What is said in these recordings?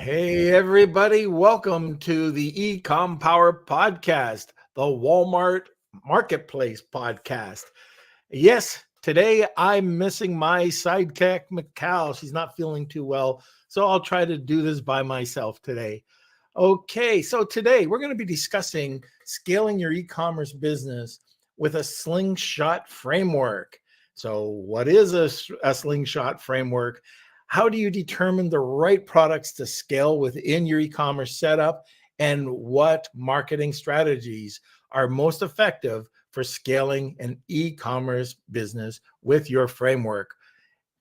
Hey, everybody. Welcome to the Ecom Power podcast, the Walmart Marketplace podcast. Yes, today I'm missing my sidekick, Michal. She's not feeling too well, so I'll try to do this by myself today. Okay, so today we're going to be discussing scaling your e-commerce business with a Slingshot framework. So, what is a Slingshot framework? How do you determine the right products to scale within your e-commerce setup? And what marketing strategies are most effective for scaling an e-commerce business with your framework?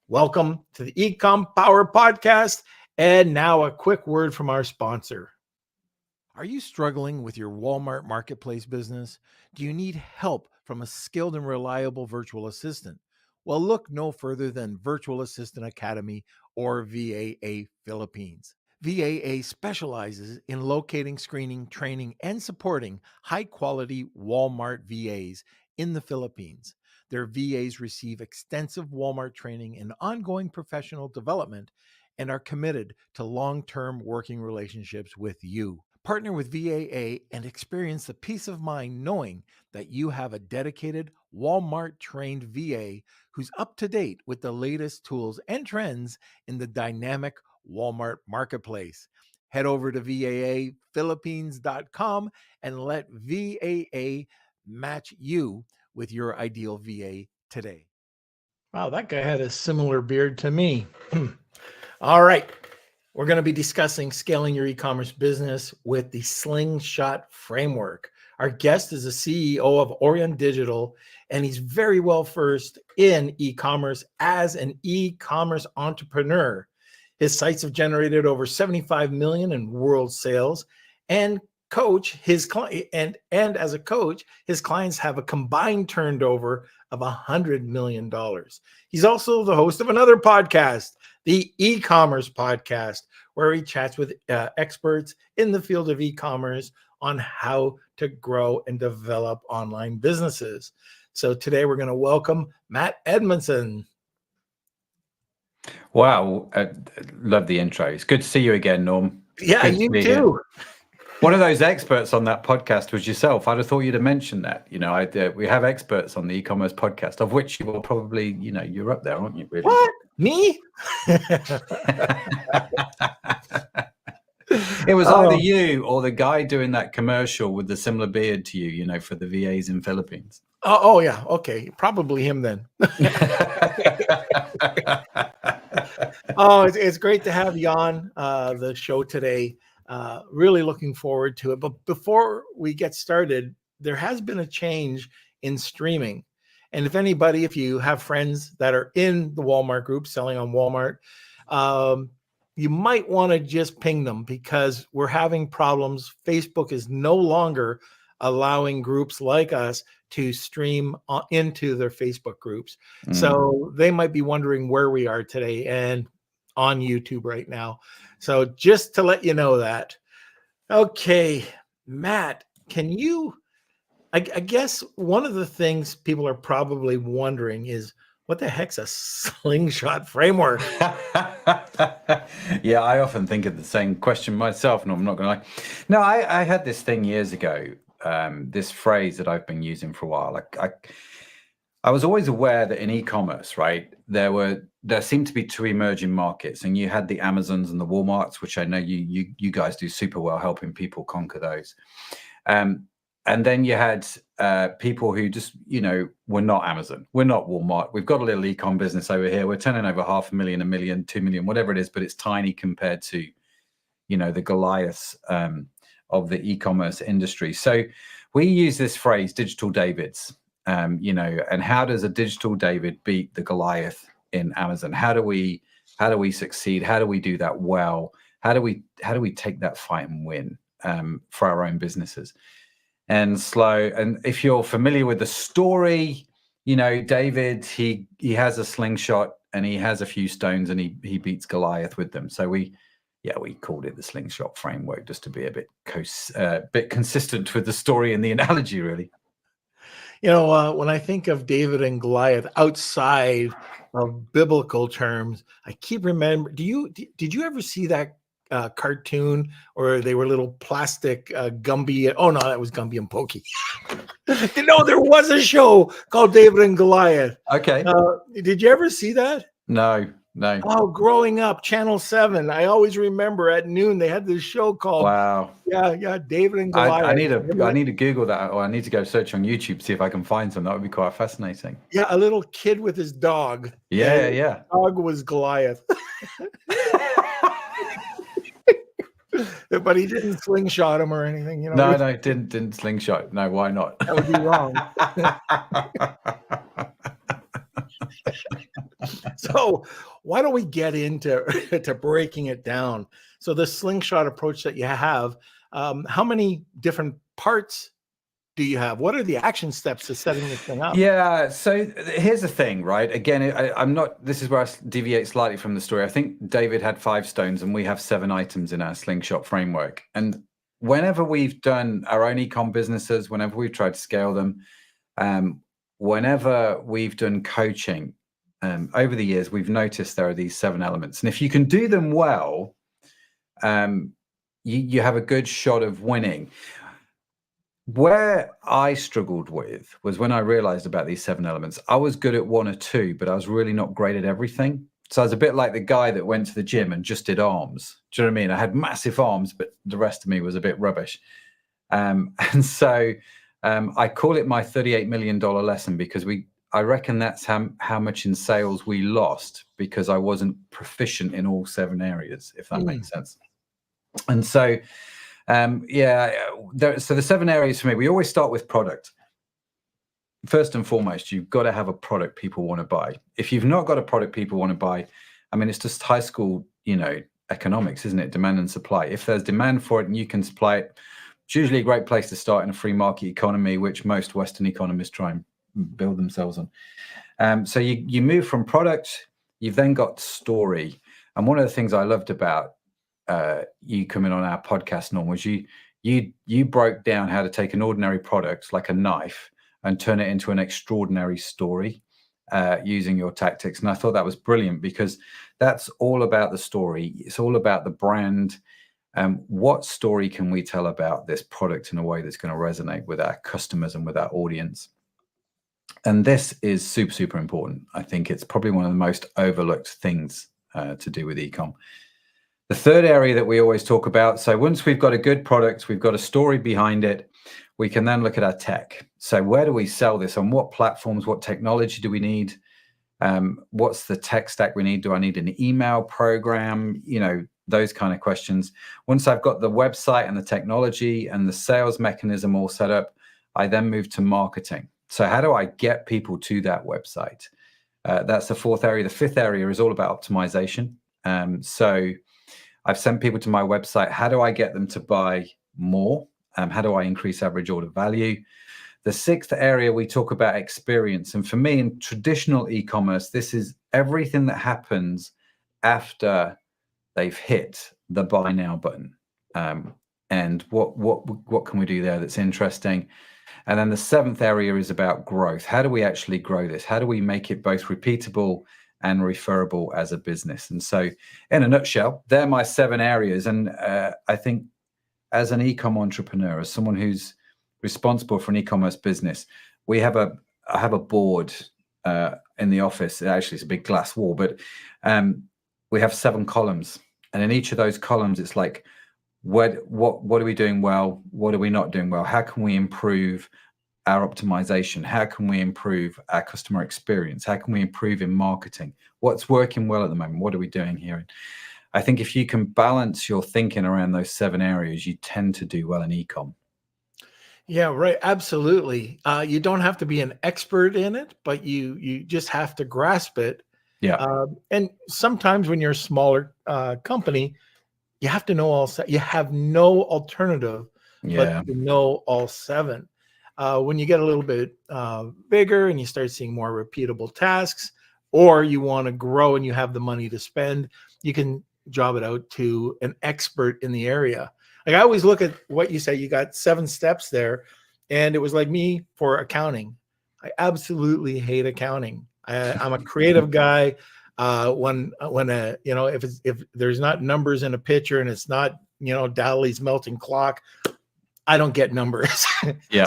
Welcome to the Ecom Power podcast. And now a quick word from our sponsor. Are you struggling with your Walmart marketplace business? Do you need help from a skilled and reliable virtual assistant? Well, look no further than Virtual Assistant Academy, or VAA Philippines. VAA specializes in locating, screening, training, and supporting high-quality Walmart VAs in the Philippines. Their VAs receive extensive Walmart training and ongoing professional development and are committed to long-term working relationships with you. Partner with VAA and experience the peace of mind knowing that you have a dedicated Walmart-trained VA who's up to date with the latest tools and trends in the dynamic Walmart marketplace. Head over to VAAphilippines.com and let VAA match you with your ideal VA today. Wow, that guy had a similar beard to me. All right. We're going to be discussing scaling your e-commerce business with the Slingshot Framework. Our guest is the CEO of Aurion Digital, and he's very well versed in e-commerce as an e-commerce entrepreneur. His sites have generated over 75 million in world sales, and as a coach, his clients have a combined turnover of $100 million. He's also the host of another podcast, the eCommerce podcast, where he chats with experts in the field of e-commerce on how to grow and develop online businesses. So today we're going to welcome Matt Edmundson. Wow, love the intro. It's good to see you again, Norm. Yeah, you too. Here. One of those experts on that podcast was yourself. I'd have thought you'd have mentioned that. You know, we have experts on the e-commerce podcast, of which you will probably, you're up there, aren't you? Really? What? Me? It was either you or the guy doing that commercial with the similar beard to you, for the VAs in Philippines. Oh yeah. Okay. Probably him then. It's great to have you on the show today. Really looking forward to it. But before we get started, there has been a change in streaming. And if you have friends that are in the Walmart group selling on Walmart, you might want to just ping them because we're having problems. Facebook is no longer allowing groups like us to stream into their Facebook groups. So they might be wondering where we are today and on YouTube right now. So just to let you know that. Okay, Matt, I guess one of the things people are probably wondering is, what the heck's a Slingshot framework? Yeah, I often think of the same question myself, and I'm not going to lie. No, I had this thing years ago, this phrase that I've been using for a while. I was always aware that in e-commerce, right, there seemed to be two emerging markets, and you had the Amazons and the Walmarts, which I know you guys do super well helping people conquer those. And then you had people who just, we're not Amazon, we're not Walmart. We've got a little e-com business over here. We're turning over 500,000, 1 million, 2 million, whatever it is, but it's tiny compared to, the Goliaths of the e-commerce industry. So we use this phrase, digital Davids, and how does a digital David beat the Goliath in Amazon? How do we succeed? How do we do that well? How do we take that fight and win for our own businesses? And if you're familiar with the story, David, he has a slingshot and he has a few stones and he beats Goliath with them. So we called it the Slingshot Framework just to be a bit consistent with the story and the analogy, really. When I think of David and Goliath outside of biblical terms, I keep remembering. Did you ever see that cartoon, or they were little plastic Gumby. Oh no, that was Gumby and Pokey. No, there was a show called David and Goliath. Okay. Did you ever see that? No. Oh, growing up, Channel 7. I always remember at noon they had this show called David and Goliath. I need to Google that, or I need to go search on YouTube, see if I can find some. That would be quite fascinating. Yeah, a little kid with his dog. Yeah. The dog was Goliath. But he didn't slingshot him or anything, No, didn't slingshot. No, why not? That would be wrong. So why don't we get into to breaking it down? So the slingshot approach that you have, how many different parts do you have? What are the action steps to setting this thing up? Yeah, so here's the thing, right? Again, I'm not, this is where I deviate slightly from the story. I think David had 5 stones and we have 7 items in our Slingshot framework. And whenever we've done our own ecom businesses, whenever we've tried to scale them, whenever we've done coaching, over the years, we've noticed there are these 7 elements. And if you can do them well, you have a good shot of winning. Where I struggled with was when I realized about these 7 elements. I was good at 1 or 2, but I was really not great at everything. So I was a bit like the guy that went to the gym and just did arms. Do you know what I mean? I had massive arms, but the rest of me was a bit rubbish. And so I call it my $38 million lesson, because I reckon that's how much in sales we lost because I wasn't proficient in all 7 areas, if that makes sense. And so, so the 7 areas for me, we always start with product. First and foremost, you've got to have a product people want to buy. If you've not got a product people want to buy, I mean, it's just high school, economics, isn't it? Demand and supply. If there's demand for it and you can supply it, it's usually a great place to start in a free market economy, which most Western economists try and build themselves on. So you move from product, you've then got story. And one of the things I loved about you coming on our podcast, Norm, was you broke down how to take an ordinary product like a knife and turn it into an extraordinary story using your tactics. And I thought that was brilliant, because that's all about the story. It's all about the brand. What story can we tell about this product in a way that's going to resonate with our customers and with our audience? And this is super, super important. I think it's probably one of the most overlooked things to do with ecom. The third area that we always talk about, so once we've got a good product, we've got a story behind it, we can then look at our tech. So where do we sell this? On what platforms? What technology do we need? What's the tech stack we need? Do I need an email program? Those kind of questions. Once I've got the website and the technology and the sales mechanism all set up, I then move to marketing. So how do I get people to that website? That's the 4th area. The 5th area is all about optimization. So I've sent people to my website. How do I get them to buy more? How do I increase average order value? The 6th area, we talk about experience. And for me, in traditional e-commerce, this is everything that happens after they've hit the buy now button. And what can we do there that's interesting? And then the 7th area is about growth. How do we actually grow this? How do we make it both repeatable and referable as a business? And so in a nutshell, they're my 7 areas. And I think as an ecom entrepreneur, as someone who's responsible for an e-commerce business, I have a board in the office. Actually, it's a big glass wall, but we have 7 columns. And in each of those columns, it's like, what are we doing well? What are we not doing well? How can we improve our optimization? How can we improve our customer experience? How can we improve in marketing? What's working well at the moment? What are we doing here? And I think if you can balance your thinking around those 7 areas, you tend to do well in ecom. Yeah, right. Absolutely. You don't have to be an expert in it, but you just have to grasp it. Yeah. And sometimes when you're a smaller company, you have to know all. You have no alternative but to know all 7. When you get a little bit bigger and you start seeing more repeatable tasks, or you want to grow and you have the money to spend, you can job it out to an expert in the area. Like I always look at what you say, you got 7 steps there, and it was like me for accounting. I absolutely hate accounting. I'm a creative guy. If there's not numbers in a picture and it's not, Dali's melting clock, I don't get numbers. Yeah.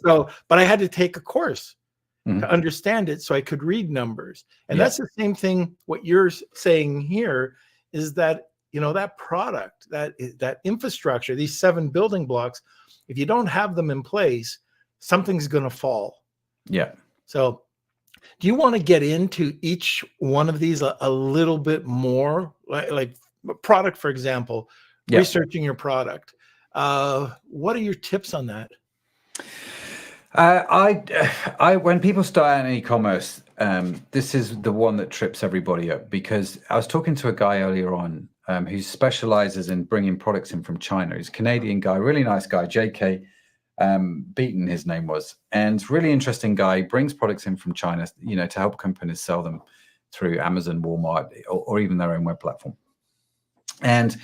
But I had to take a course Mhm. to understand it so I could read numbers. And Yeah. that's the same thing. What you're saying here is that, that product, that infrastructure, these 7 building blocks, if you don't have them in place, something's going to fall. Yeah. So do you want to get into each one of these a little bit more? Like product, for example, Yeah. researching your product. What are your tips on that? When people start out in e-commerce, this is the one that trips everybody up, because I was talking to a guy earlier on who specializes in bringing products in from China. He's a Canadian guy, really nice guy, JK Beaton, his name was, and really interesting guy. He brings products in from China, to help companies sell them through Amazon, Walmart, or even their own web platform. And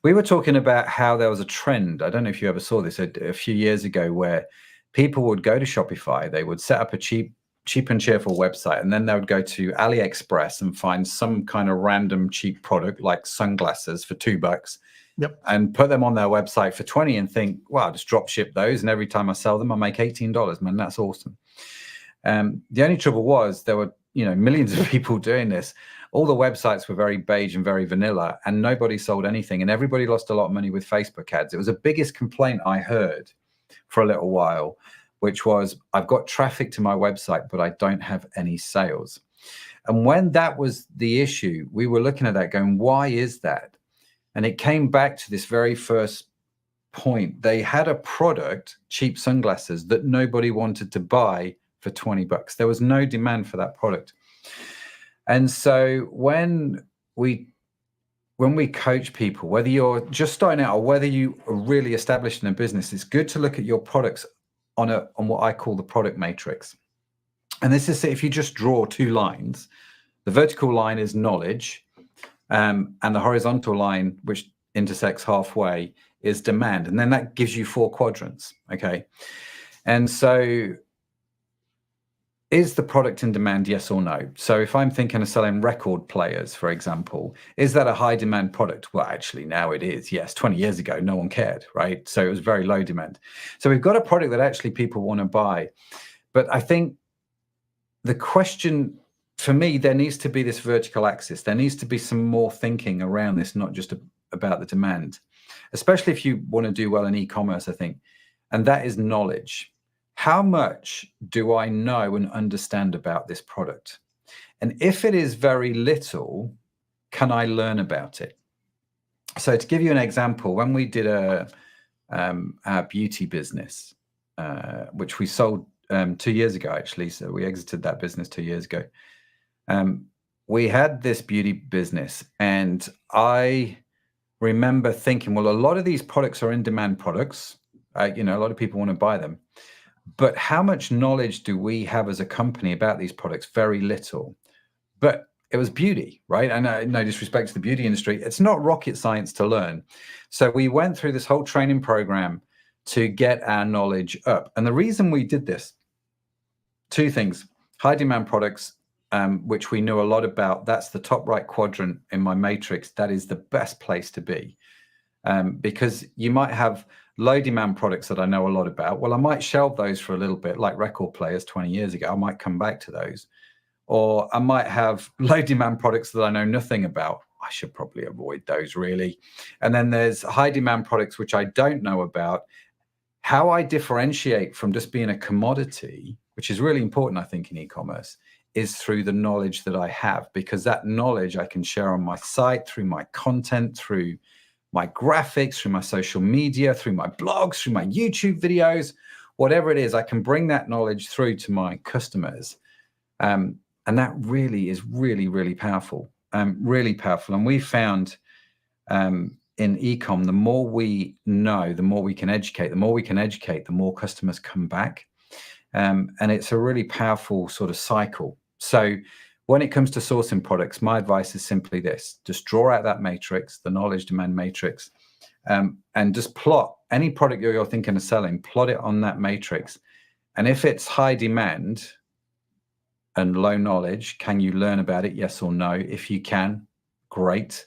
we were talking about how there was a trend. I don't know if you ever saw this a few years ago, where people would go to Shopify, they would set up a cheap and cheerful website, and then they would go to AliExpress and find some kind of random cheap product like sunglasses for $2. Yep. And put them on their website for 20 and think, wow, I'll just drop ship those. And every time I sell them, I make $18. Man, that's awesome. The only trouble was there were, millions of people doing this. All the websites were very beige and very vanilla, and nobody sold anything. And everybody lost a lot of money with Facebook ads. It was the biggest complaint I heard for a little while, which was, I've got traffic to my website, but I don't have any sales. And when that was the issue, we were looking at that going, why is that? And it came back to this very first point. They had a product, cheap sunglasses, that nobody wanted to buy for $20. There was no demand for that product. And so when we coach people, whether you're just starting out or whether you are really established in a business, it's good to look at your products on what I call the product matrix. And this is, if you just draw 2 lines, the vertical line is knowledge, and the horizontal line, which intersects halfway, is demand. And then that gives you 4 quadrants, okay? And so is the product in demand, yes or no? So if I'm thinking of selling record players, for example, is that a high demand product? Well, actually now it is, yes. 20 years ago, no one cared, right? So it was very low demand. So we've got a product that actually people want to buy. But I think the question, for me, there needs to be this vertical axis. There needs to be some more thinking around this, not just about the demand, especially if you want to do well in e-commerce, I think. And that is knowledge. How much do I know and understand about this product? And if it is very little, can I learn about it? So to give you an example, when we did our beauty business, which we sold 2 years ago, actually, so we exited that business 2 years ago. We had this beauty business, and I remember thinking, well, a lot of these products are in-demand products. A lot of people want to buy them. But how much knowledge do we have as a company about these products? Very little. But it was beauty, right? And no disrespect to the beauty industry, it's not rocket science to learn. So we went through this whole training program to get our knowledge up. And the reason we did this, 2 things: high demand products, which we knew a lot about. That's the top right quadrant in my matrix. That is the best place to be, because you might have low demand products that I know a lot about. Well, I might shelve those for a little bit, like record players 20 years ago. I might come back to those. Or I might have low demand products that I know nothing about. I should probably avoid those, really. And then there's high demand products which I don't know about. How I differentiate from just being a commodity, which is really important, I think, in e-commerce, is through the knowledge that I have, because that knowledge I can share on my site, through my content, through my graphics, through my social media, through my blogs, through my YouTube videos, whatever it is, I can bring that knowledge through to my customers. And that really is really powerful, really powerful. And we found in e-com, the more we know, the more we can educate. The more we can educate, the more customers come back. And it's a really powerful sort of cycle. So when it comes to sourcing products, my advice is simply this: just draw out that matrix, the knowledge demand matrix, and just plot any product you're thinking of selling, plot it on that matrix. And if it's high demand, and low knowledge, can you learn about it? Yes or no? If you can, great.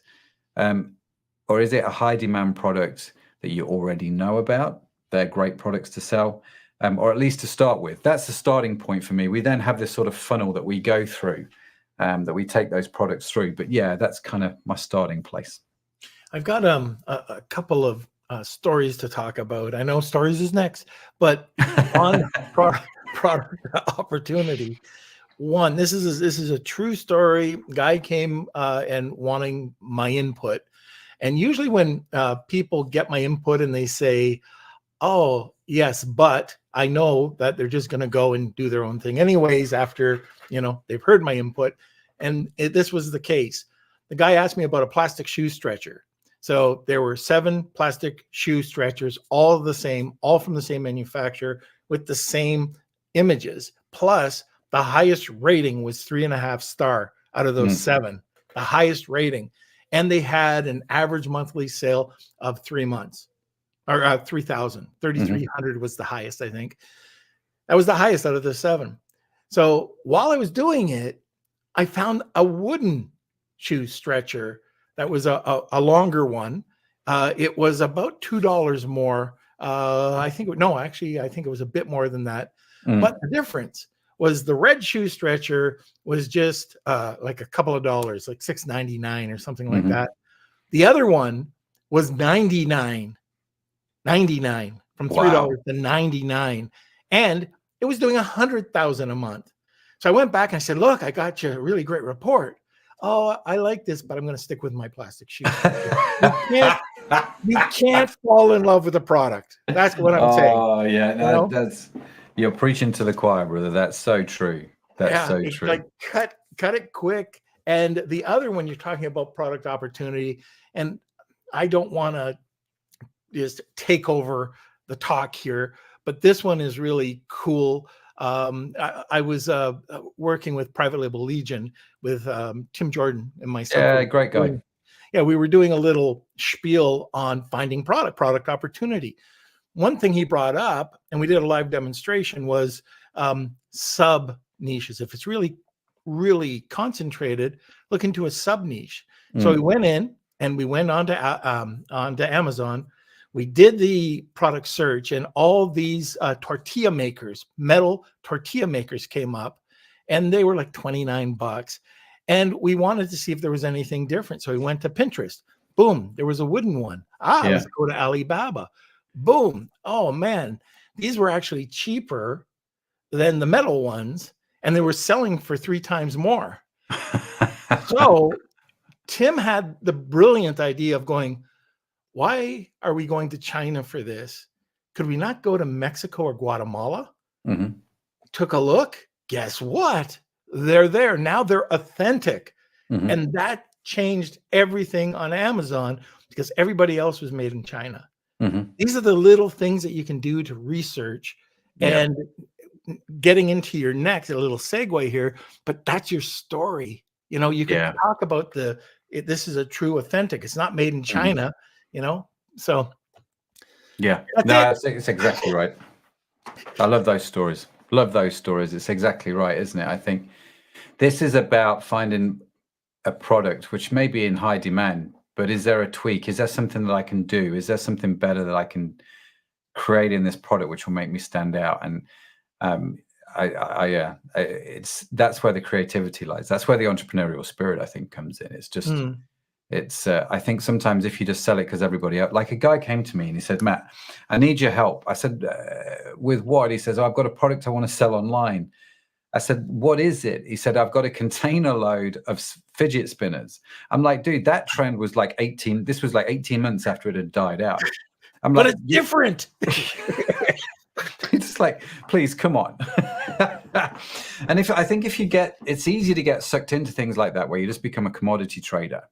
Or is it a high demand product that you already know about? They're great products to sell, or at least to start with. That's the starting point for me. We then have this sort of funnel that we go through, that we take those products through. But yeah, that's kind of my starting place. I've got a couple of stories to talk about. I know stories is next, but on product opportunity. One, this is a true story. Guy came and wanting my input, and usually when people get my input and they say, "Oh yes, but I know that they're just going to go and do their own thing anyways after they've heard my input," and this was the case. The guy asked me about a plastic shoe stretcher. So there were 7 plastic shoe stretchers, all the same, all from the same manufacturer with the same images. Plus, the highest rating was 3.5 star out of those 7, the highest rating. And they had an average monthly sale of 3 months, or 3,000. 3,300 was the highest, I think. That was the highest out of the 7. So while I was doing it, I found a wooden shoe stretcher that was a longer one. It was about $2 more. I think it was a bit more than that. But the difference was the red shoe stretcher was just like a couple of dollars, like $6.99 or something like that. The other one was $99 from $3 to $99, and it was doing 100,000 a month. So I went back and I said, "Look, I got you a really great report. Oh, I like this, but I'm going to stick with my plastic shoes." You can't fall in love with a product. That's what I'm saying. Oh yeah, that's, you're preaching to the choir, brother. That's so true. That's so true. Like cut it quick. And the other one, you're talking about product opportunity, and I don't want to just take over the talk here, but this one is really cool. I was working with Private Label Legion with Tim Jordan and myself. Yeah, great guy. We were doing a little spiel on finding product opportunity. One thing he brought up, and we did a live demonstration, was sub niches. If it's really, really concentrated, look into a sub niche. So we went in and we went onto Amazon. We did the product search, and all these tortilla makers, metal tortilla makers, came up, and they were like $29. And we wanted to see if there was anything different. So we went to Pinterest. Boom, there was a wooden one. Let's go to Alibaba. Boom. Oh man, these were actually cheaper than the metal ones, and they were selling for 3 times more. So Tim had the brilliant idea of going, why are we going to China for this? Could we not go to Mexico or Guatemala? Took a look. Guess what? They're there. Now they're authentic. And that changed everything on Amazon because everybody else was made in China. These are the little things that you can do to research. And getting into your next, a little segue here, but that's your story. You can talk about this is a true authentic. It's not made in China, so. Yeah, no, it's exactly right. I love those stories. It's exactly right, isn't it? I think this is about finding a product which may be in high demand, but is there a tweak? Is there something that I can do? Is there something better that I can create in this product which will make me stand out? And that's where the creativity lies. That's where the entrepreneurial spirit, I think, comes in. It's just, I think sometimes if you just sell it because everybody else, like a guy came to me and he said, "Matt, I need your help." I said, "With what?" He says, "I've got a product I want to sell online." I said, "What is it?" He said, "I've got a container load of fidget spinners." I'm like, "Dude, that trend was like 18 months after it had died out." I'm but like, it's different. It's like, please, come on. And it's easy to get sucked into things like that, where you just become a commodity trader.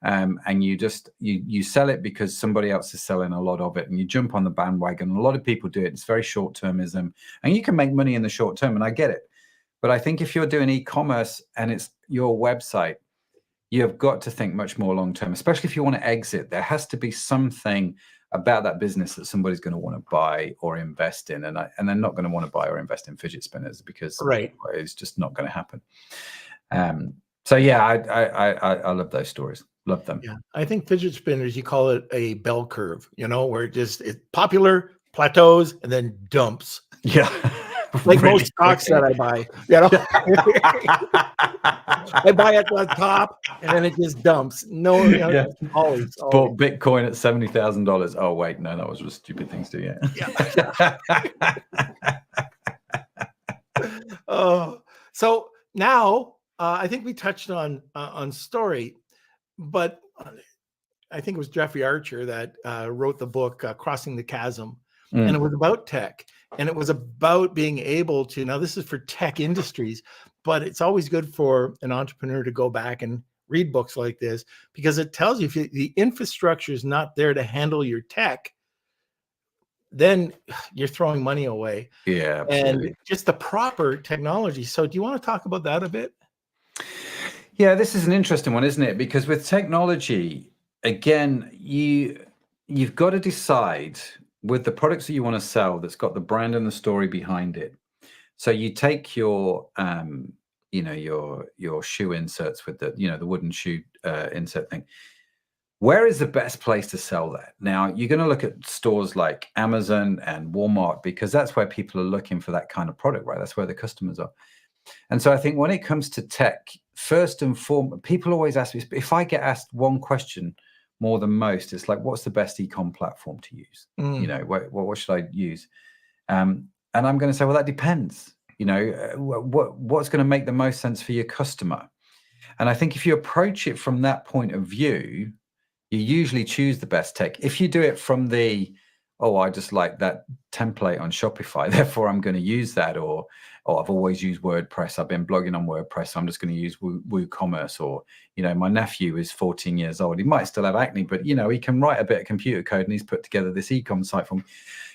And you sell it because somebody else is selling a lot of it, and you jump on the bandwagon. A lot of people do it. It's very short-termism, and you can make money in the short term, and I get it. But I think if you're doing e-commerce and it's your website, you've got to think much more long-term, especially if you want to exit. There has to be something about that business that somebody's going to want to buy or invest in, and they're not going to want to buy or invest in fidget spinners because it's just not going to happen. So yeah, I love those stories. Love them. Yeah, I think fidget spinners, you call it a bell curve, where it's popular, plateaus, and then dumps. Yeah. Like really most stocks that I buy, I buy at the top and then it just dumps. No, always. Bought Bitcoin at $70,000. Oh wait, no, that was a stupid thing to do. So now I think we touched on story, but I think it was Jeffrey Archer that wrote the book Crossing the Chasm, and it was about tech. And it was about being able to, now this is for tech industries, but it's always good for an entrepreneur to go back and read books like this, because it tells you if the infrastructure is not there to handle your tech, then you're throwing money away. Yeah, absolutely. And just the proper technology. So do you want to talk about that a bit? Yeah, this is an interesting one, isn't it? Because with technology, again, you've got to decide with the products that you want to sell that's got the brand and the story behind it. So you take your your shoe inserts with the the wooden shoe insert thing. Where is the best place to sell that? Now you're going to look at stores like Amazon and Walmart, because that's where people are looking for that kind of product, right? That's where the customers are. And so I think when it comes to tech, first and foremost, people always ask me, if I get asked one question more than most, it's like, what's the best ecom platform to use? What should I use? And I'm going to say, well, that depends. What's going to make the most sense for your customer? And I think if you approach it from that point of view, you usually choose the best tech. If you do it from I just like that template on Shopify, therefore I'm going to use that, or I've always used WordPress, I've been blogging on WordPress, so I'm just going to use WooCommerce, or my nephew is 14 years old, he might still have acne, but he can write a bit of computer code and he's put together this ecom site for me.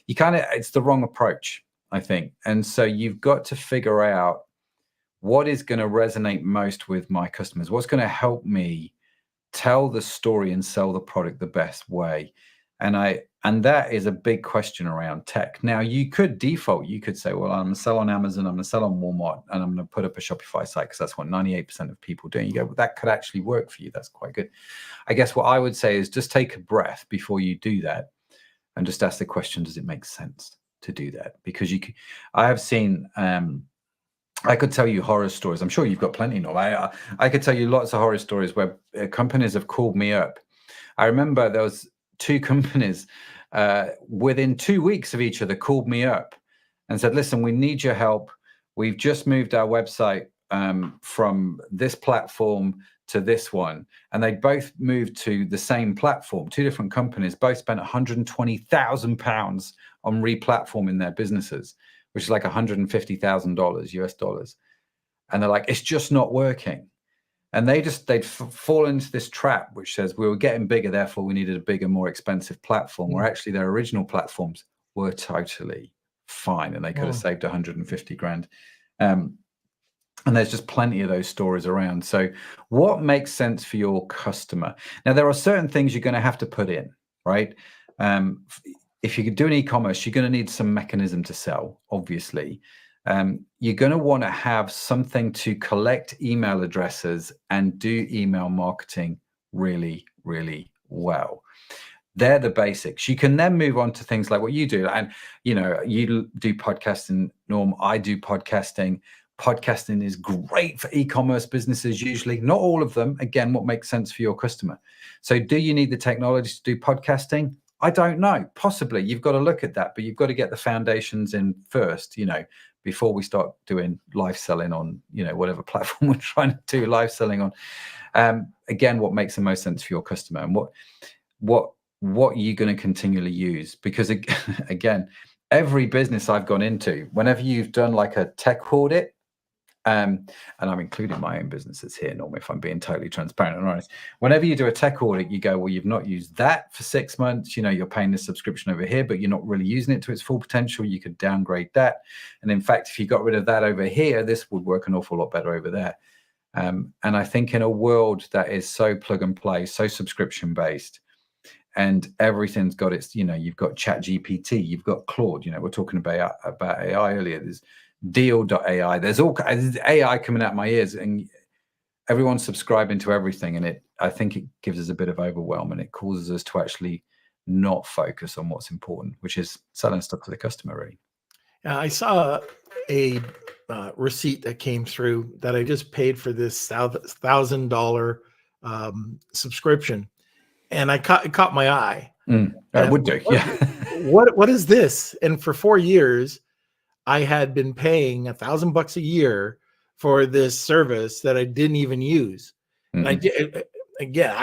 It's the wrong approach, I think. And so you've got to figure out what is going to resonate most with my customers, what's going to help me tell the story and sell the product the best way. And that is a big question around tech. Now, you could say, well, I'm going to sell on Amazon, I'm going to sell on Walmart, and I'm going to put up a Shopify site because that's what 98% of people do. And you go, well, that could actually work for you. That's quite good. I guess what I would say is just take a breath before you do that and just ask the question, does it make sense to do that? Because I have seen, I could tell you horror stories. I'm sure you've got plenty, Norm. I could tell you lots of horror stories where companies have called me up. I remember there was 2 companies within 2 weeks of each other called me up and said, listen, we need your help. We've just moved our website from this platform to this one. And they both moved to the same platform. 2 different companies, both spent £120,000 on re-platforming their businesses, which is like $150,000 US dollars. And they're like, it's just not working. And they'd fall into this trap, which says we were getting bigger, therefore we needed a bigger, more expensive platform, where actually their original platforms were totally fine and they could have saved 150 grand. And there's just plenty of those stories around. So what makes sense for your customer? Now, there are certain things you're going to have to put in, right? If you could do an e-commerce, you're going to need some mechanism to sell, obviously. You're going to want to have something to collect email addresses and do email marketing really, really well. They're the basics. You can then move on to things like what you do. And, you do podcasting, Norm. I do podcasting. Podcasting is great for e-commerce businesses, usually. Not all of them. Again, what makes sense for your customer. So do you need the technology to do podcasting? I don't know. Possibly. You've got to look at that, but you've got to get the foundations in first, before we start doing live selling on, whatever platform we're trying to do live selling on. Again, what makes the most sense for your customer, and what you're going to continually use. Because again, every business I've gone into, whenever you've done like a tech audit, and I'm including my own businesses here, Norm, if I'm being totally transparent and honest. Whenever you do a tech audit, you go, well, you've not used that for 6 months. You're paying this subscription over here, but you're not really using it to its full potential. You could downgrade that. And in fact, if you got rid of that over here, this would work an awful lot better over there. And I think in a world that is so plug and play, so subscription based, and everything's got its, you've got ChatGPT, you've got Claude, we're talking about AI earlier. There's Deal.ai. There's AI coming out my ears, and everyone's subscribing to everything. And I think it gives us a bit of overwhelm, and it causes us to actually not focus on what's important, which is selling stuff to the customer, really. I saw a receipt that came through that I just paid for this $1,000 subscription, and it caught my eye. That would do, yeah. What is this? And for 4 years, I had been paying $1,000 a year for this service that I didn't even use. And I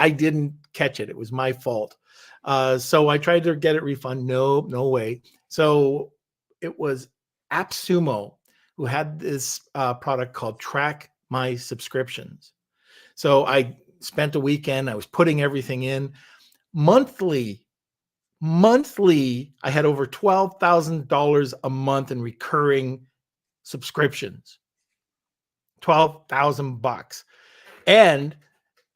didn't catch it. It was my fault. So I tried to get it refunded. No way. So it was AppSumo who had this product called Track My Subscriptions. So I spent a weekend. I was putting everything in. Monthly, I had over $12,000 a month in recurring subscriptions. $12,000. And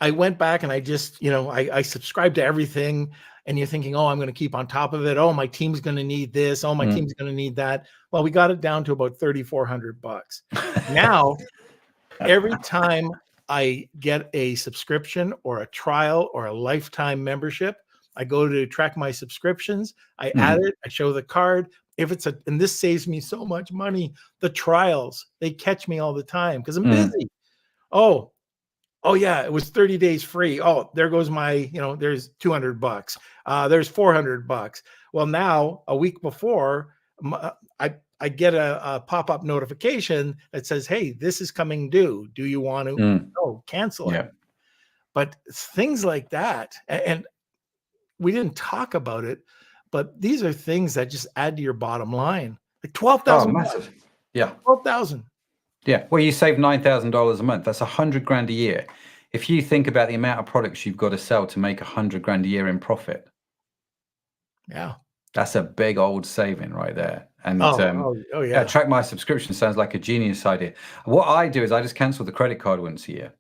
I went back and I just, I subscribed to everything. And you're thinking, oh, I'm going to keep on top of it. Oh, my team's going to need this. Oh, my team's going to need that. Well, we got it down to about $3,400. Now, every time I get a subscription or a trial or a lifetime membership, I go to track my subscriptions. I add it. I show the card. If it's and this saves me so much money. The trials, they catch me all the time because I'm busy. Oh yeah, it was 30 days free. Oh, there goes my, there's $200. There's $400. Well, now a week before, I get a pop-up notification that says, hey, this is coming due. Do you want to cancel it? But things like that, and we didn't talk about it, but these are things that just add to your bottom line. Like $12,000. Massive. Yeah. 12,000. Yeah. Well, you save $9,000 a month. That's $100,000 a year. If you think about the amount of products you've got to sell to make $100,000 a year in profit. Yeah. That's a big old saving right there. And yeah. Track My Subscription sounds like a genius idea. What I do is I just cancel the credit card once a year.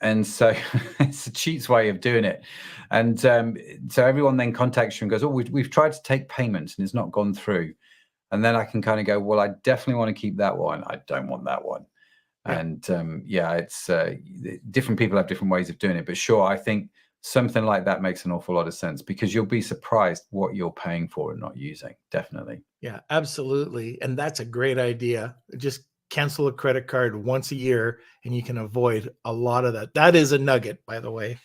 And so it's a cheats way of doing it. And so everyone then contacts you and goes, oh, we've tried to take payments and it's not gone through. And then I can kind of go, well, I definitely want to keep that one. I don't want that one. Yeah. And it's different people have different ways of doing it. But sure, I think something like that makes an awful lot of sense because you'll be surprised what you're paying for and not using. Definitely. Yeah, absolutely. And that's a great idea. Just cancel a credit card once a year and you can avoid a lot of that. That is a nugget, by the way.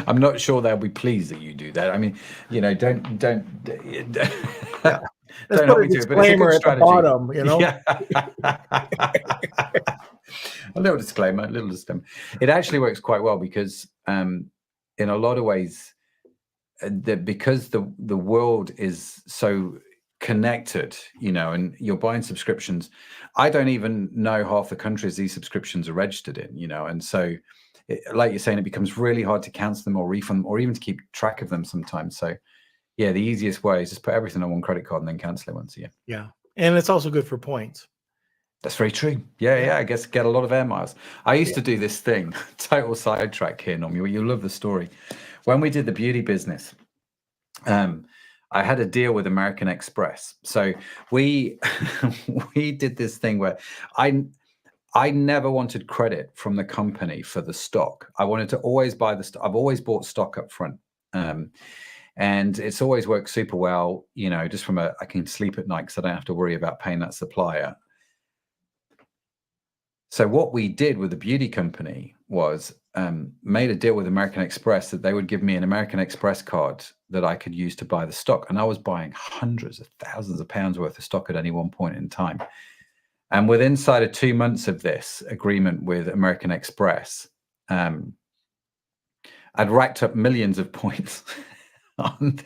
I'm not sure they'll be pleased that you do that. I mean, don't yeah. Don't help me do it, but it's a good strategy. At the bottom, Yeah. A little disclaimer. It actually works quite well because in a lot of ways, because the world is so connected, and you're buying subscriptions. I don't even know half the countries these subscriptions are registered in, and so like you're saying, it becomes really hard to cancel them or refund them or even to keep track of them sometimes. So yeah, the easiest way is just put everything on one credit card and then cancel it once a year. Yeah. And it's also good for points. That's very true. Yeah. I guess get a lot of air miles. I used to do this thing, total sidetrack here, Norm. You'll love the story. When we did the beauty business, I had a deal with American Express. So we did this thing where I never wanted credit from the company for the stock. I wanted to always buy the stock. I've always bought stock up front. And it's always worked super well, just from I can sleep at night because I don't have to worry about paying that supplier. So what we did with the beauty company was made a deal with American Express that they would give me an American Express card that I could use to buy the stock. And I was buying hundreds of thousands of pounds worth of stock at any one point in time. And within inside of 2 months of this agreement with American Express, I'd racked up millions of points on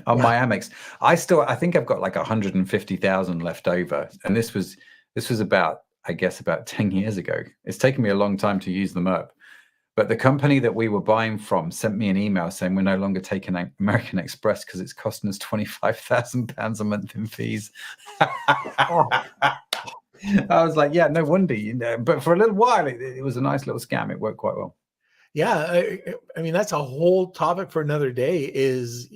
my Amex. I think I've got like 150,000 left over. And this was about 10 years ago. It's taken me a long time to use them up. But the company that we were buying from sent me an email saying we're no longer taking American Express because it's costing us £25,000 a month in fees. I was like, yeah, no wonder. But for a little while, it was a nice little scam. It worked quite well. Yeah, I mean, that's a whole topic for another day, is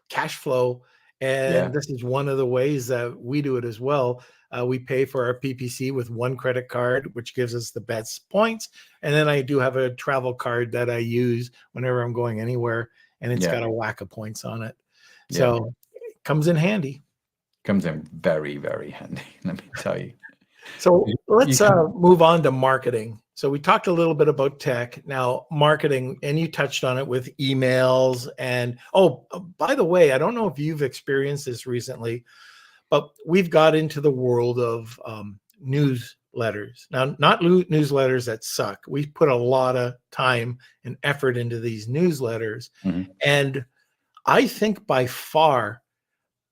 cash flow. And Yeah, this is one of the ways that we do it as well. We pay for our PPC with one credit card, which gives us the best points. And then I do have a travel card that I use whenever I'm going anywhere, and it's yeah, got a whack of points on it. yeah. So it comes in handy. Comes in very, very handy. Let me tell you. So You let's can, move on to marketing. So we talked a little bit about tech. Now, marketing, and you touched on it with emails. And oh, by the way, I don't know if you've experienced this recently, but we've got into the world of newsletters. Now, not newsletters that suck. We put a lot of time and effort into these newsletters. Mhm. And I think by far,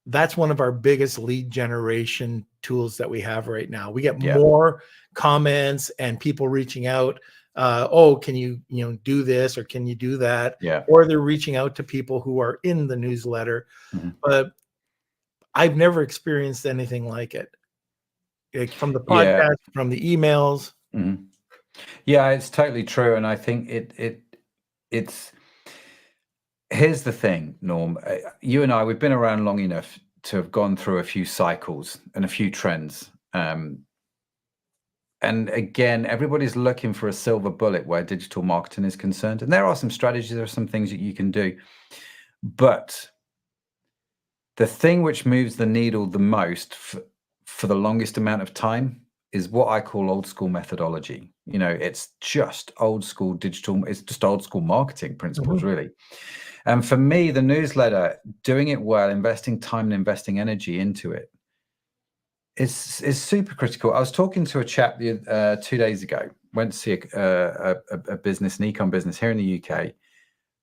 that's one of our biggest lead generation tools that we have right now. We get Yeah, more comments and people reaching out. Oh, can you do this, or can you do that? yeah. Or they're reaching out to people who are in the newsletter. Mhm. But I've never experienced anything like it. Like from the Yeah. podcast, from the emails. Mhm. Yeah, it's totally true. And I think it's here's the thing, Norm. You and I, we've been around long enough to have gone through a few cycles and a few trends. And again, everybody's looking for a silver bullet where digital marketing is concerned. And there are some strategies, there are some things that you can do. But the thing which moves the needle the most for the longest amount of time is what I call old school methodology. It's just old school digital, it's just old school marketing principles, Mhm. really. And for me, the newsletter, doing it well, investing time and investing energy into it, is super critical. I was talking to a chap 2 days ago. Went to see a business, an ecom business here in the UK.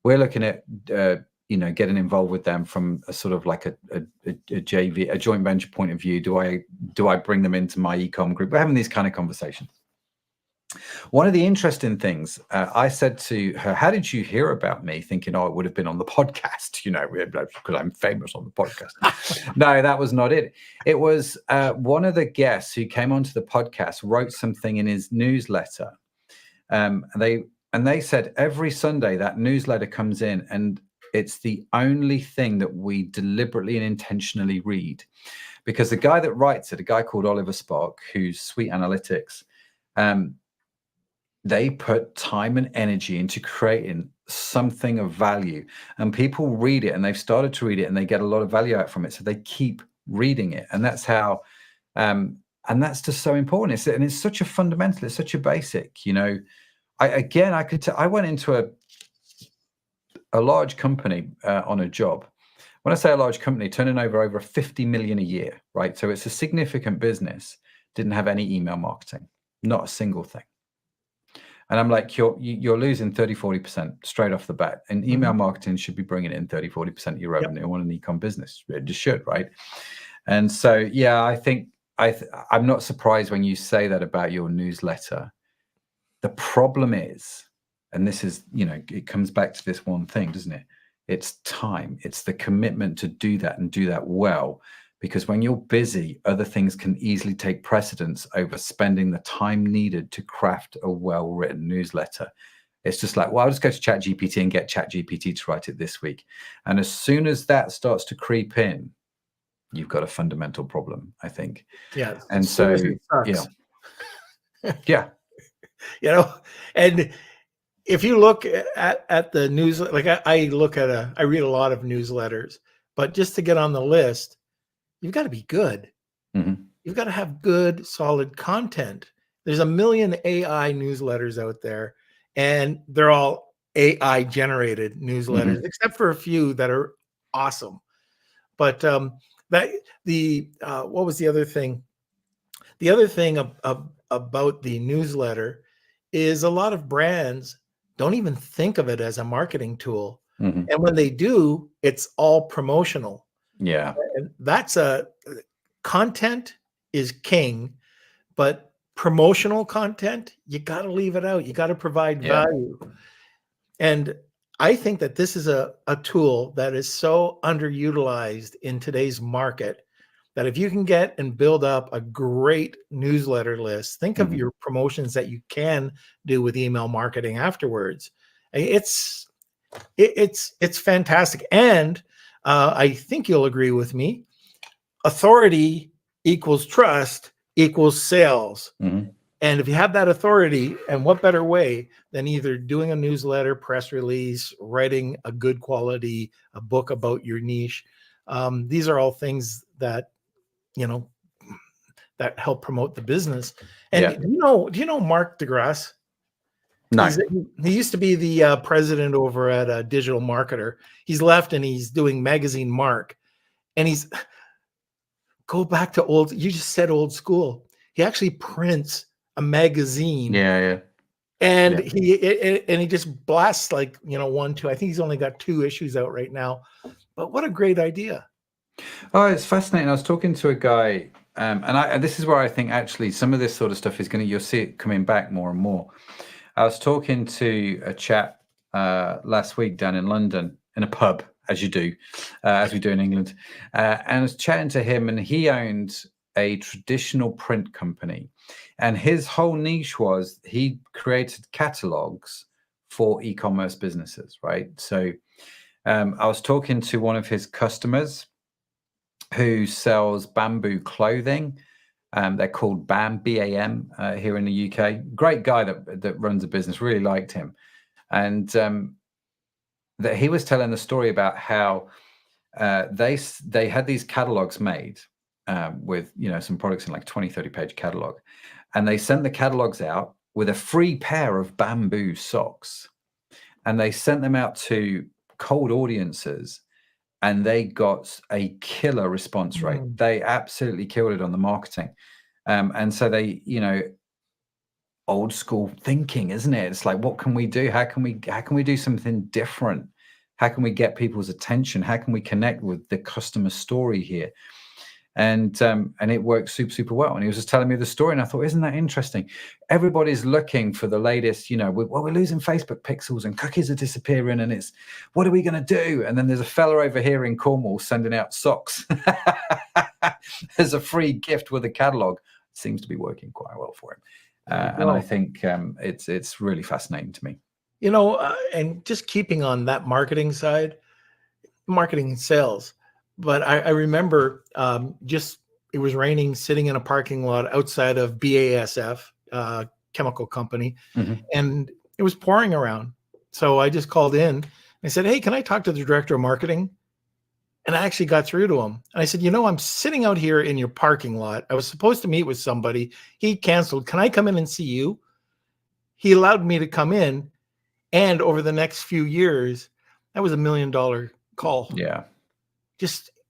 We're looking at getting involved with them from a sort of like a JV, a joint venture point of view. Do I bring them into my ecom group? We're having these kind of conversations. One of the interesting things, I said to her, how did you hear about me? Thinking, oh, it would have been on the podcast, because I'm famous on the podcast. No, that was not it. It was one of the guests who came onto the podcast wrote something in his newsletter. And they said every Sunday that newsletter comes in, and it's the only thing that we deliberately and intentionally read. Because the guy that writes it, a guy called Oliver Spark, who's Sweet Analytics, they put time and energy into creating something of value, and people read it, and they've started to read it, and they get a lot of value out from it. So they keep reading it. And that's how, and that's just so important. It's such a fundamental, it's such a basic, I went into a large company on a job. When I say a large company, turning over 50 million a year, right? So it's a significant business. Didn't have any email marketing, not a single thing. And I'm like, you're losing 30-40% straight off the bat. And email marketing should be bringing in 30-40% of your revenue on an ecom business. It just should, right? And so, yeah, I think I'm not surprised when you say that about your newsletter. The problem is, and this is, it comes back to this one thing, doesn't it? It's time. It's the commitment to do that and do that well. Because when you're busy, other things can easily take precedence over spending the time needed to craft a well-written newsletter. It's just like, well, I'll just go to ChatGPT and get ChatGPT to write it this week. And as soon as that starts to creep in, you've got a fundamental problem, I think. Yeah. And As soon so, as it sucks. yeah. And if you look at the news, like I read a lot of newsletters, but just to get on the list, you've got to be good. Mm-hmm. You've got to have good, solid content. There's a million AI newsletters out there, and they're all AI generated newsletters, except for a few that are awesome. But what was the other thing? The other thing about the newsletter is a lot of brands don't even think of it as a marketing tool. Mm-hmm. And when they do, it's all promotional. Yeah. And that's content is king, but promotional content, you got to leave it out. You got to provide value. And I think that this is a tool that is so underutilized in today's market. that if you can get and build up a great newsletter list, think of your promotions that you can do with email marketing afterwards. It's fantastic. And I think you'll agree with me. Authority equals trust equals sales. And if you have that authority, and what better way than either doing a newsletter, press release, writing a good quality, a book about your niche. These are all things that, that help promote the business. And do you know Mark DeGrasse? No. He used to be the president over at Digital Marketer. He's left and he's doing Magazine Mark. And go back to you just said old school. He actually prints a magazine. And he just blasts like, 1, 2. I think he's only got 2 issues out right now. But what a great idea. Oh, it's fascinating. I was talking to a guy, and this is where I think actually some of this sort of stuff is you'll see it coming back more and more. I was talking to a chap last week down in London in a pub, as you do, as we do in England, and I was chatting to him, and he owned a traditional print company, and his whole niche was he created catalogs for e-commerce businesses, right? So I was talking to one of his customers who sells bamboo clothing. They're called BAM, B-A-M, here in the UK. Great guy that runs a business, really liked him. And that he was telling the story about how they had these catalogs made with, some products in like 20, 30 page catalog. And they sent the catalogs out with a free pair of bamboo socks. And they sent them out to cold audiences, and they got a killer response rate. They absolutely killed it on the marketing. And so they, old school thinking, isn't it? It's like, what can we do? How can we do something different? How can we get people's attention? How can we connect with the customer story here? And it worked super, super well. And he was just telling me the story, and I thought, isn't that interesting? Everybody's looking for the latest, we're losing Facebook pixels and cookies are disappearing, and it's, what are we going to do? And then there's a fella over here in Cornwall sending out socks as a free gift with a catalog. It seems to be working quite well for him. And I think it's really fascinating to me. And just keeping on that marketing side, marketing and sales. But I remember it was raining, sitting in a parking lot outside of BASF, chemical company, and it was pouring around. So I just called in and I said, hey, can I talk to the director of marketing? And I actually got through to him. And I said, I'm sitting out here in your parking lot. I was supposed to meet with somebody. He canceled. Can I come in and see you? He allowed me to come in. And over the next few years, that was $1 million call. Yeah.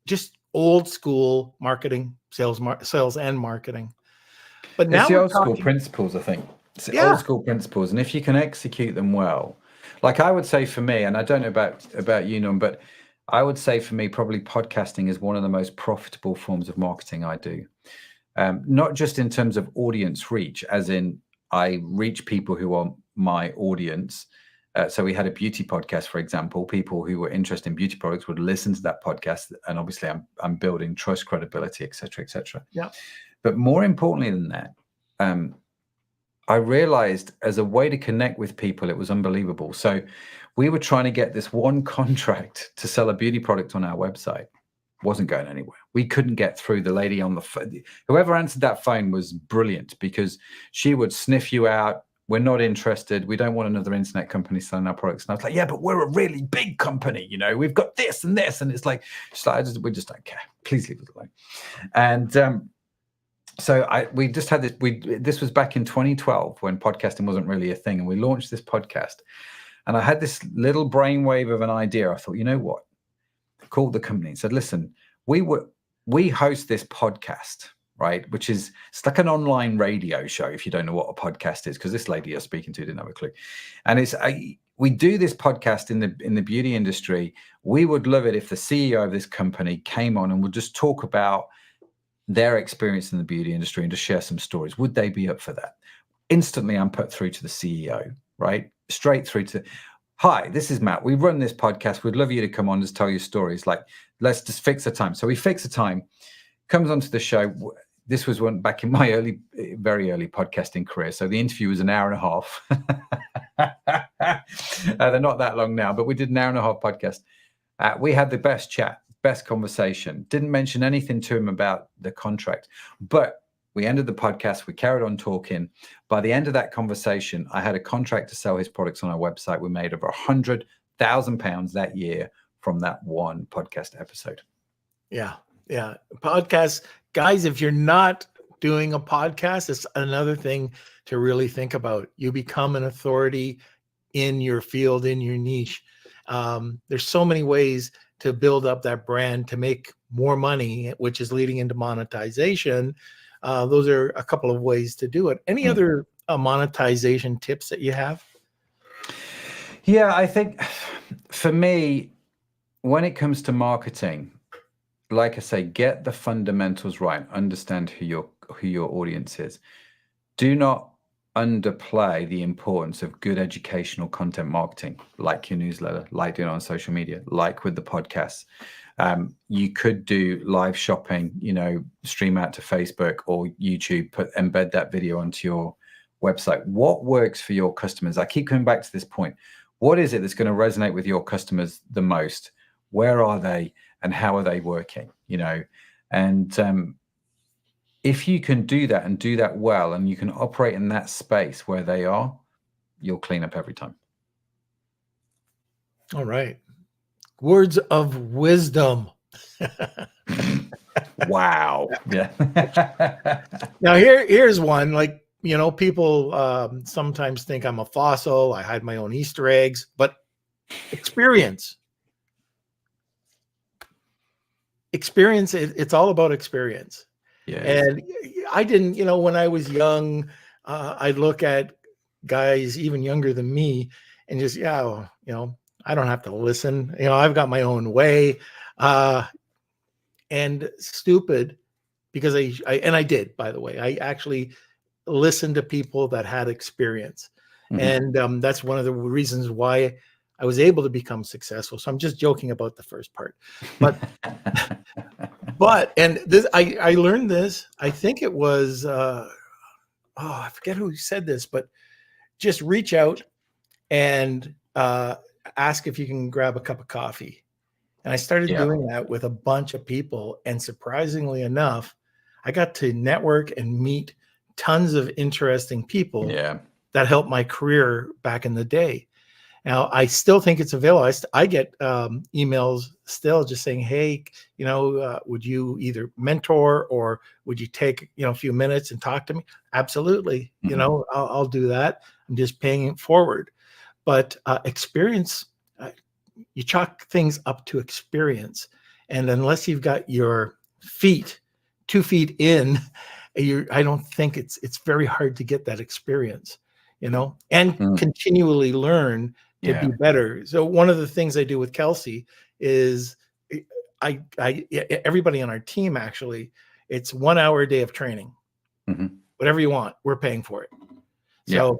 Just old school marketing, sales and marketing. But now it's the old school principles, I think. It's the old school principles. And if you can execute them well, like I would say for me, and I don't know about you, Norm, but I would say for me, probably podcasting is one of the most profitable forms of marketing I do. Not just in terms of audience reach, as in I reach people who are my audience. So we had a beauty podcast, for example. People who were interested in beauty products would listen to that podcast, and obviously I'm building trust, credibility, et cetera, et cetera. Yeah. But more importantly than that, I realized as a way to connect with people, it was unbelievable. So we were trying to get this one contract to sell a beauty product on our website. Wasn't going anywhere. We couldn't get through. The lady on the phone, whoever answered that phone was brilliant, because she would sniff you out. We're not interested. We don't want another internet company selling our products. And I was like, yeah, but we're a really big company. We've got this and this. And it's like, we just don't care. Please leave it alone. And so we just had this. This was back in 2012 when podcasting wasn't really a thing. And we launched this podcast. And I had this little brainwave of an idea. I thought, you know what? I called the company and said, listen, we host this podcast, right? Which is, it's like an online radio show, if you don't know what a podcast is, because this lady you're speaking to didn't have a clue. And we do this podcast in the beauty industry. We would love it if the CEO of this company came on and would just talk about their experience in the beauty industry and just share some stories. Would they be up for that? Instantly, I'm put through to the CEO, right? Straight through to, hi, this is Matt. We run this podcast. We'd love you to come on and just tell your stories. Like, let's just fix a time. So we fix a time. comes onto the show. This was back in my very early podcasting career. So the interview was an hour and a half. They're not that long now, but we did an hour and a half podcast. We had the best chat, best conversation. Didn't mention anything to him about the contract, but we ended the podcast. We carried on talking. By the end of that conversation, I had a contract to sell his products on our website. We made over £100,000 that year from that one podcast episode. Yeah. Podcasts, guys, if you're not doing a podcast, it's another thing to really think about. You become an authority in your field, in your niche. There's so many ways to build up that brand to make more money, which is leading into monetization. Those are a couple of ways to do it. Any other monetization tips that you have? Yeah, I think for me, when it comes to marketing, like I say, get the fundamentals right. Understand who your audience is. Do not underplay the importance of good educational content marketing, like your newsletter, like doing it on social media, like with the podcasts. You could do live shopping, stream out to Facebook or YouTube, embed that video onto your website. What works for your customers? I keep coming back to this point. What is it that's going to resonate with your customers the most? Where are they and how are they working? And if you can do that and do that well, and you can operate in that space where they are, you'll clean up every time. All right. Words of wisdom. Wow. Yeah. Now here's one. Like, people sometimes think I'm a fossil. I hide my own Easter eggs, but experience. It's all about experience. Yeah. And I didn't, when I was young, I'd look at guys even younger than me and just, I don't have to listen. I've got my own way. And stupid, because I did, by the way. I actually listened to people that had experience. Mm-hmm. And that's one of the reasons why I was able to become successful. So I'm just joking about the first part. But I learned this. I think it was I forget who said this, but just reach out and ask if you can grab a cup of coffee. And I started doing that with a bunch of people. And surprisingly enough, I got to network and meet tons of interesting people that helped my career back in the day. Now, I still think it's available. I get emails still just saying, hey, would you either mentor or would you take, a few minutes and talk to me? Absolutely. Mm-hmm. I'll do that. I'm just paying it forward. But experience, you chalk things up to experience. And unless you've got your 2 feet in, I don't think it's very hard to get that experience, and continually learn to be better. So one of the things I do with Kelsey is everybody on our team, actually, it's 1 hour a day of training. Mm-hmm. Whatever you want, we're paying for it. So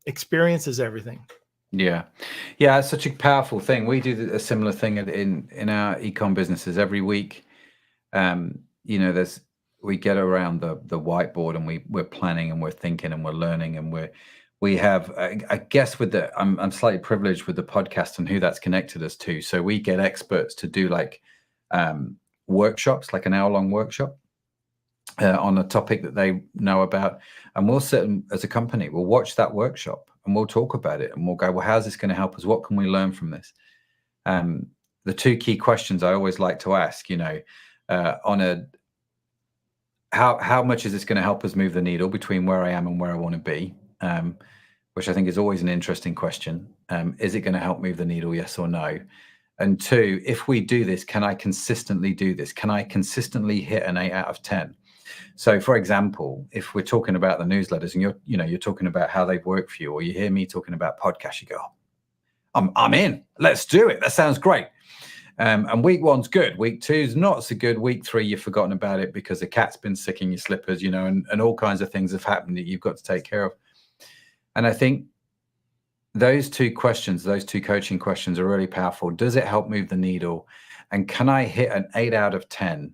experience is everything. Yeah. It's such a powerful thing. We do a similar thing in our ecom businesses every week. We get around the whiteboard and we're planning and we're thinking and we're learning and we have, I guess I'm slightly privileged with the podcast and who that's connected us to. So we get experts to do workshops, like an hour-long workshop on a topic that they know about. And we'll sit as a company, we'll watch that workshop and we'll talk about it and we'll go, well, how's this going to help us? What can we learn from this? The 2 key questions I always like to ask, how much is this going to help us move the needle between where I am and where I want to be? Which I think is always an interesting question. Is it going to help move the needle, yes or no? And 2, if we do this, can I consistently do this? Can I consistently hit an 8 out of 10? So, for example, if we're talking about the newsletters and you're talking about how they've worked for you, or you hear me talking about podcasts, you go, I'm in. Let's do it. That sounds great. And week 1's good. Week 2's not so good. Week 3, you've forgotten about it because the cat's been sick in your slippers, and all kinds of things have happened that you've got to take care of. And I think those 2 questions, those 2 coaching questions are really powerful. Does it help move the needle? And can I hit an 8 out of 10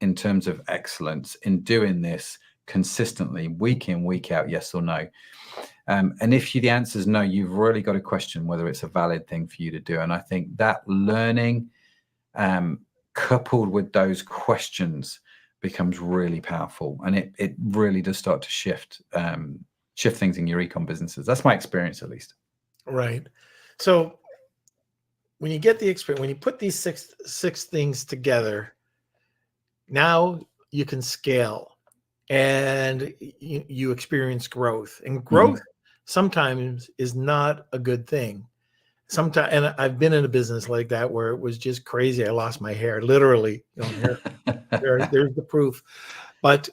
in terms of excellence in doing this consistently, week in, week out, yes or no? And if the answer is no, you've really got to question whether it's a valid thing for you to do. And I think that learning, coupled with those questions, becomes really powerful, and it really does start to shift things in your ecom businesses. That's my experience, at least. Right. So when you get the experience, when you put these six things together, now you can scale, and you experience growth. And growth sometimes is not a good thing. Sometimes, and I've been in a business like that where it was just crazy. I lost my hair, literally. There's the proof. But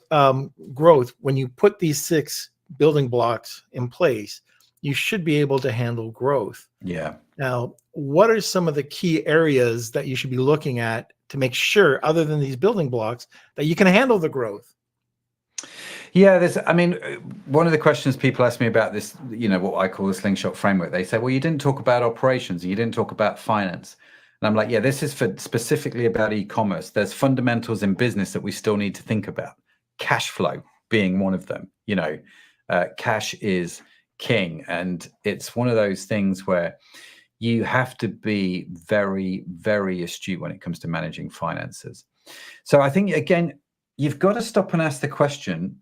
growth, when you put these 6 building blocks in place, you should be able to handle growth. Yeah. Now, what are some of the key areas that you should be looking at to make sure, other than these building blocks, that you can handle the growth? Yeah, one of the questions people ask me about this, what I call the Slingshot Framework, they say, well, you didn't talk about operations, you didn't talk about finance. And I'm like, yeah, this is specifically about e-commerce. There's fundamentals in business that we still need to think about. Cash flow being one of them. Cash is king. And it's one of those things where you have to be very, very astute when it comes to managing finances. So I think, again, you've got to stop and ask the question,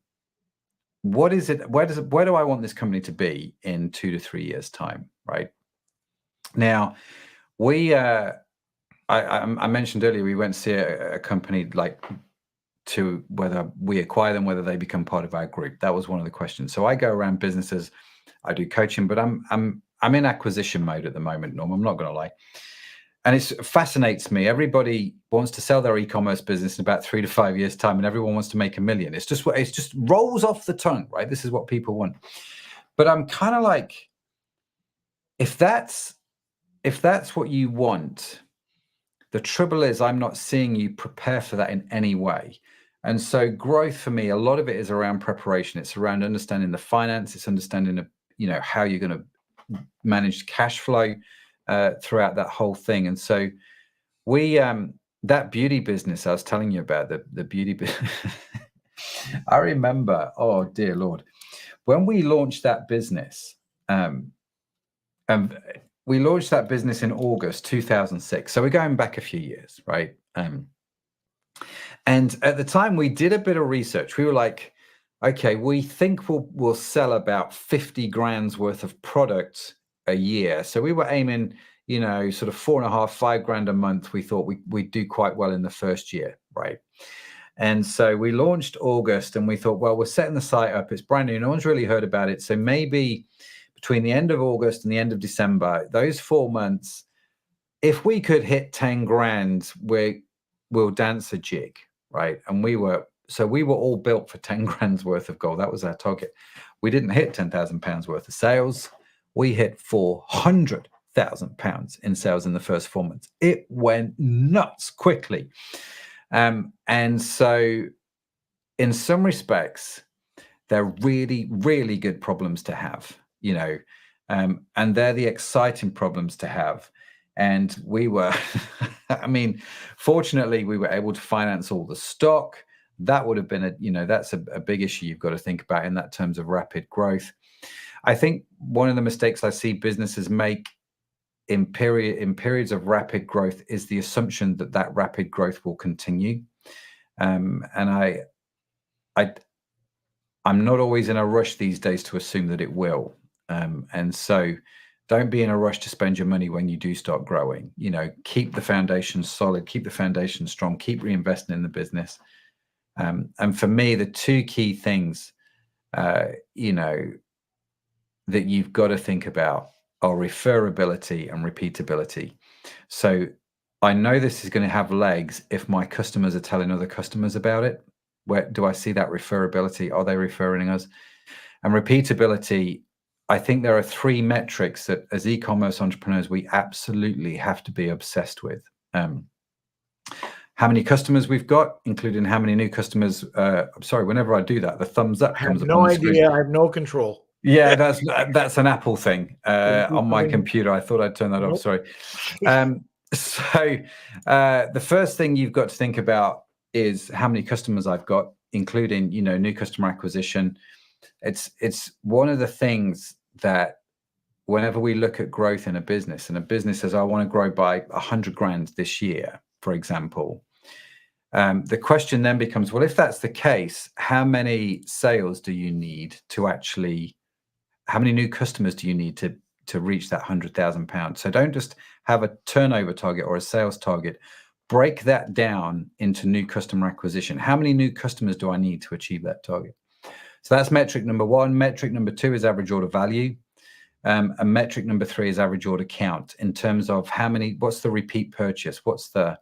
what is it? Where do I want this company to be in 2 to 3 years' time? Right now, I mentioned earlier we went to see a company to whether we acquire them, whether they become part of our group. That was one of the questions. So I go around businesses, I do coaching, but I'm in acquisition mode at the moment, Norm. I'm not going to lie. And it fascinates me. Everybody wants to sell their e-commerce business in about 3 to 5 years' time, and everyone wants to make $1 million. It's just rolls off the tongue, right? This is what people want. But I'm kind of like, if that's what you want, the trouble is I'm not seeing you prepare for that in any way. And so growth for me, a lot of it is around preparation. It's around understanding the finance. It's understanding how you're going to manage cash flow throughout that whole thing. And so we that beauty business I was telling you about, the beauty business. I remember, oh dear Lord, when we launched that business, we launched that business in August 2006. So we're going back a few years, right? And at the time we did a bit of research. We were like, okay, we think we'll sell about 50 grand's worth of products a year. So we were aiming, sort of 4.5, 5 grand a month. We thought we'd do quite well in the first year, right? And so we launched August, and we thought, well, we're setting the site up. It's brand new. No one's really heard about it. So maybe between the end of August and the end of December, those 4 months, if we could hit 10 grand, we'll dance a jig, right? And we were all built for 10 grand's worth of goal. That was our target. We didn't hit 10,000 pounds worth of sales. We hit 400,000 pounds in sales in the first 4 months. It went nuts quickly. And so in some respects, they're really, really good problems to have, and they're the exciting problems to have. And we were, fortunately, we were able to finance all the stock. That would have been that's a big issue you've got to think about in that terms of rapid growth. I think one of the mistakes I see businesses make in periods of rapid growth is the assumption that rapid growth will continue. And I'm not always in a rush these days to assume that it will. And so don't be in a rush to spend your money when you do start growing. Keep the foundation solid, keep the foundation strong, keep reinvesting in the business. And for me, the 2 key things, that you've got to think about are referability and repeatability. So I know this is going to have legs if my customers are telling other customers about it. Where do I see that referability? Are they referring us? And repeatability, I think there are 3 metrics that as e-commerce entrepreneurs, we absolutely have to be obsessed with. How many customers we've got, including how many new customers. Sorry, whenever I do that, the thumbs up comes up. No idea. I have no control. Yeah, that's an Apple thing on my computer. I thought I'd turn that off. Sorry. So the first thing you've got to think about is how many customers I've got, including, new customer acquisition. It's one of the things that whenever we look at growth in a business, and a business says, I want to grow by 100 grand this year, for example, the question then becomes, well, if that's the case, how many sales do you need to actually, how many new customers do you need to reach that £100,000? So don't just have a turnover target or a sales target. Break that down into new customer acquisition. How many new customers do I need to achieve that target? So that's metric number one. Metric number two is average order value. And metric number three is average order count, in terms of what's the repeat purchase? What's the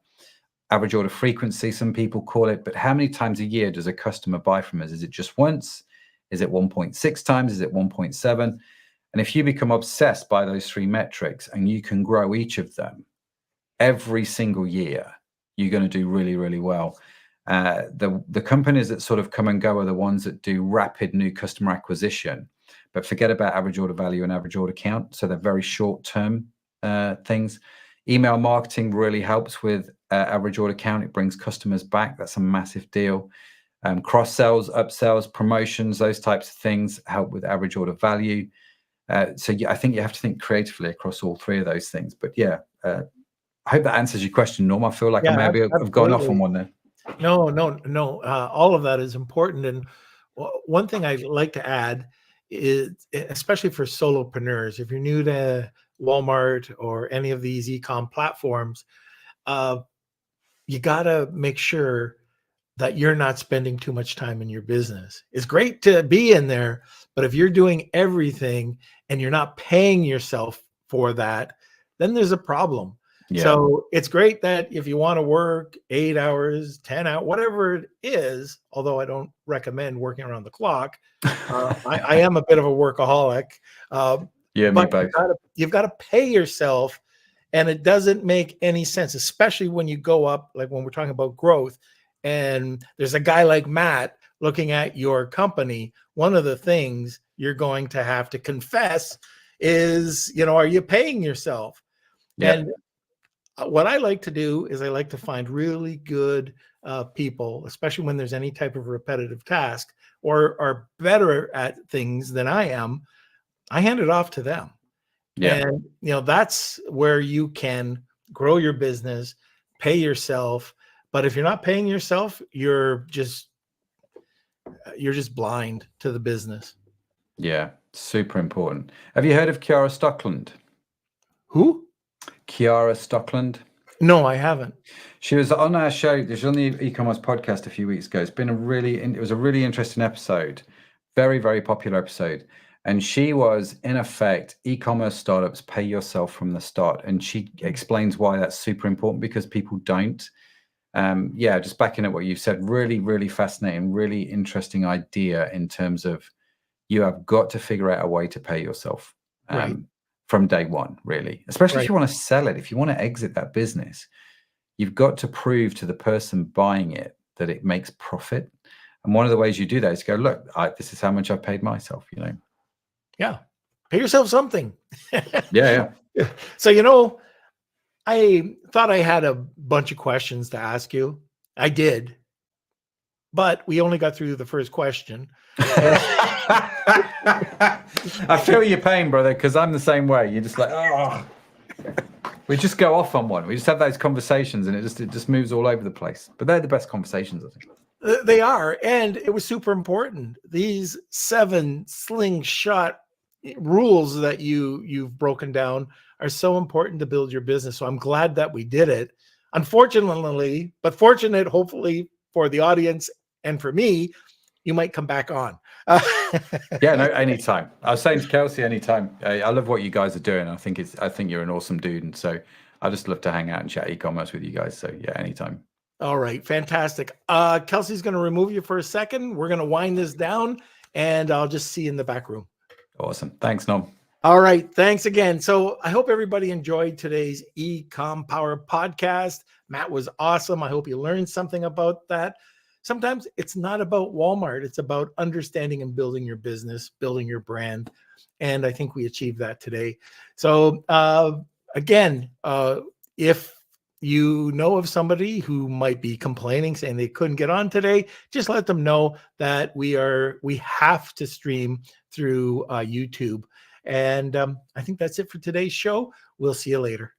average order frequency, some people call it, but how many times a year does a customer buy from us? Is it just once? Is it 1.6 times? Is it 1.7? And if you become obsessed by those three metrics and you can grow each of them every single year, you're going to do really, really well. The companies that sort of come and go are the ones that do rapid new customer acquisition, but forget about average order value and average order count. So they're very short-term things. Email marketing really helps with average order count. It brings customers back. That's a massive deal. Cross-sells, upsells, promotions, those types of things help with average order value. So I think you have to think creatively across all three of those things. But yeah, I hope that answers your question, Norm. I feel like I maybe have gone off on one there. No. All of that is important. And one thing I'd like to add is, especially for solopreneurs, if you're new to Walmart or any of these e-com platforms, you got to make sure that you're not spending too much time in your business. It's great to be in there, but if you're doing everything and you're not paying yourself for that, then there's a problem. Yeah. So it's great that if you want to work 8 hours, 10 hours, whatever it is, although I don't recommend working around the clock. I am a bit of a workaholic. Yeah, me both. You've got to pay yourself, and it doesn't make any sense, especially when you go up, like when we're talking about growth, and there's a guy like Matt looking at your company. One of the things you're going to have to confess is, are you paying yourself? Yeah. And what I like to do is I like to find really good people, especially when there's any type of repetitive task or are better at things than I am. I hand it off to them. Yeah. And, that's where you can grow your business, pay yourself. But if you're not paying yourself, you're just blind to the business. Yeah, super important. Have you heard of Kiara Stockland? Who? Kiara Stockland. No, I haven't. She was on our show. She was on the e-commerce podcast a few weeks ago. It was a really interesting episode, very, very popular episode. And she was, in effect, e-commerce startups pay yourself from the start. And she explains why that's super important, because people don't. Just backing up what you said, really, really fascinating, really interesting idea in terms of you have got to figure out a way to pay yourself. Right. From day one, really, especially if you want to sell it, if you want to exit that business, you've got to prove to the person buying it that it makes profit. And one of the ways you do that is go, look, this is how much I've paid myself, Yeah. Pay yourself something. Yeah. So, I thought I had a bunch of questions to ask you. I did, but we only got through the first question. I feel your pain, brother, because I'm the same way. You're just like, oh. We just go off on one. We just have those conversations, and it just moves all over the place. But they're the best conversations, I think. They are, and it was super important. These 7 slingshot rules that you've broken down are so important to build your business. So I'm glad that we did it. Unfortunately, but fortunate, hopefully, for the audience and for me, you might come back on. Yeah, no, anytime. I was saying to Kelsey, anytime. I love what you guys are doing. I think you're an awesome dude, and so I just love to hang out and chat e-commerce with you guys. So yeah, anytime. All right, fantastic. Kelsey's going to remove you for a second. We're going to wind this down, and I'll just see you in the back room. Awesome. Thanks, Norm. All right, thanks again. So I hope everybody enjoyed today's Ecom Power podcast. Matt was awesome. I hope you learned something about that. Sometimes it's not about Walmart. It's about understanding and building your business, building your brand. And I think we achieved that today. So again, if you know of somebody who might be complaining, saying they couldn't get on today, just let them know that we have to stream through YouTube. And I think that's it for today's show. We'll see you later.